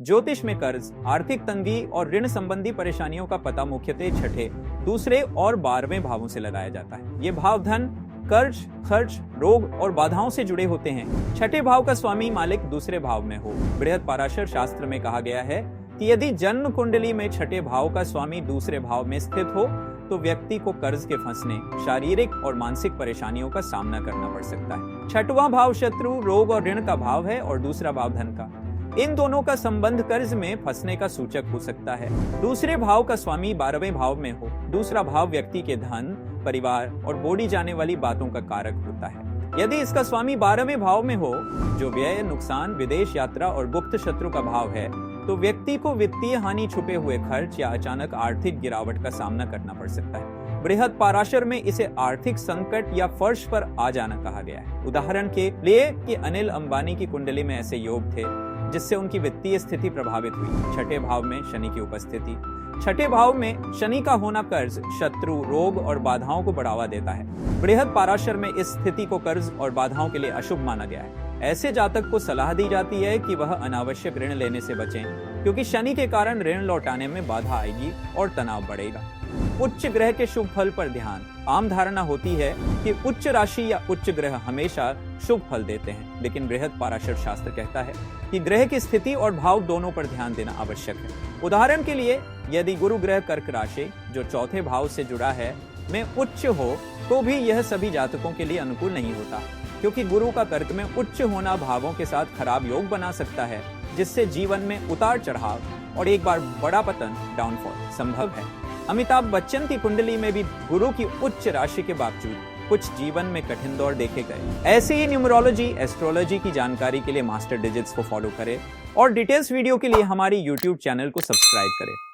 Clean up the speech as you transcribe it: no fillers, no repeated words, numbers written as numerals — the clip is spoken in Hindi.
ज्योतिष में कर्ज, आर्थिक तंगी और ऋण संबंधी परेशानियों का पता मुख्यतः छठे, दूसरे और 12वें भावों से लगाया जाता है। ये भाव धन, कर्ज, खर्च, रोग और बाधाओं से जुड़े होते हैं। छठे भाव का स्वामी मालिक दूसरे भाव में हो। बृहद पाराशर शास्त्र में कहा गया है कि यदि जन्म कुंडली में छठे भाव का स्वामी दूसरे भाव में स्थित हो तो व्यक्ति को कर्ज के फंसने, शारीरिक और मानसिक परेशानियों का सामना करना पड़ सकता है। छठवां भाव शत्रु, रोग और ऋण का भाव है और दूसरा भाव धन का। इन दोनों का संबंध कर्ज में फंसने का सूचक हो सकता है। दूसरे भाव का स्वामी 12वें भाव में हो। दूसरा भाव व्यक्ति के धन, परिवार और बोली जाने वाली बातों का कारक होता है। यदि इसका स्वामी 12वें भाव में हो, जो व्यय, नुकसान, विदेश यात्रा और गुप्त शत्रु का भाव है, तो व्यक्ति को वित्तीय हानि, छुपे हुए खर्च या अचानक आर्थिक गिरावट का सामना करना पड़ सकता है। बृहद पाराशर में इसे आर्थिक संकट या फर्श पर आ जाना कहा गया है। उदाहरण के लिए कि अनिल अंबानी की कुंडली में ऐसे योग थे जिससे उनकी वित्तीय स्थिति प्रभावित हुई। छठे भाव में शनि की उपस्थिति। छठे भाव में शनि का होना कर्ज, शत्रु, रोग और बाधाओं को बढ़ावा देता है। बृहद पाराशर में इस स्थिति को कर्ज और बाधाओं के लिए अशुभ माना गया है। ऐसे जातक को सलाह दी जाती है कि वह अनावश्यक ऋण लेने से बचें, क्योंकि शनि के कारण ऋण लौटाने में बाधा आएगी और तनाव बढ़ेगा। उच्च ग्रह के शुभ फल पर ध्यान। आम धारणा होती है कि उच्च राशि या उच्च ग्रह हमेशा शुभ फल देते हैं, लेकिन बृहद पाराशर शास्त्र कहता है कि ग्रह की स्थिति और भाव दोनों पर ध्यान देना आवश्यक है। उदाहरण के लिए, यदि गुरु ग्रह कर्क राशि, जो चौथे भाव से जुड़ा है, में उच्च हो तो भी यह सभी जातकों के लिए अनुकूल नहीं होता, क्योंकि गुरु का कर्क में उच्च होना भावों के साथ खराब योग बना सकता है, जिससे जीवन में उतार चढ़ाव और एक बार बड़ा पतन, डाउनफॉल संभव है। अमिताभ बच्चन की कुंडली में भी गुरु की उच्च राशि के बावजूद कुछ जीवन में कठिन दौर देखे गए। ऐसे ही न्यूमरोलॉजी, एस्ट्रोलॉजी की जानकारी के लिए मास्टर डिजिट्स को फॉलो करें और डिटेल्स वीडियो के लिए हमारी YouTube चैनल को सब्सक्राइब करें।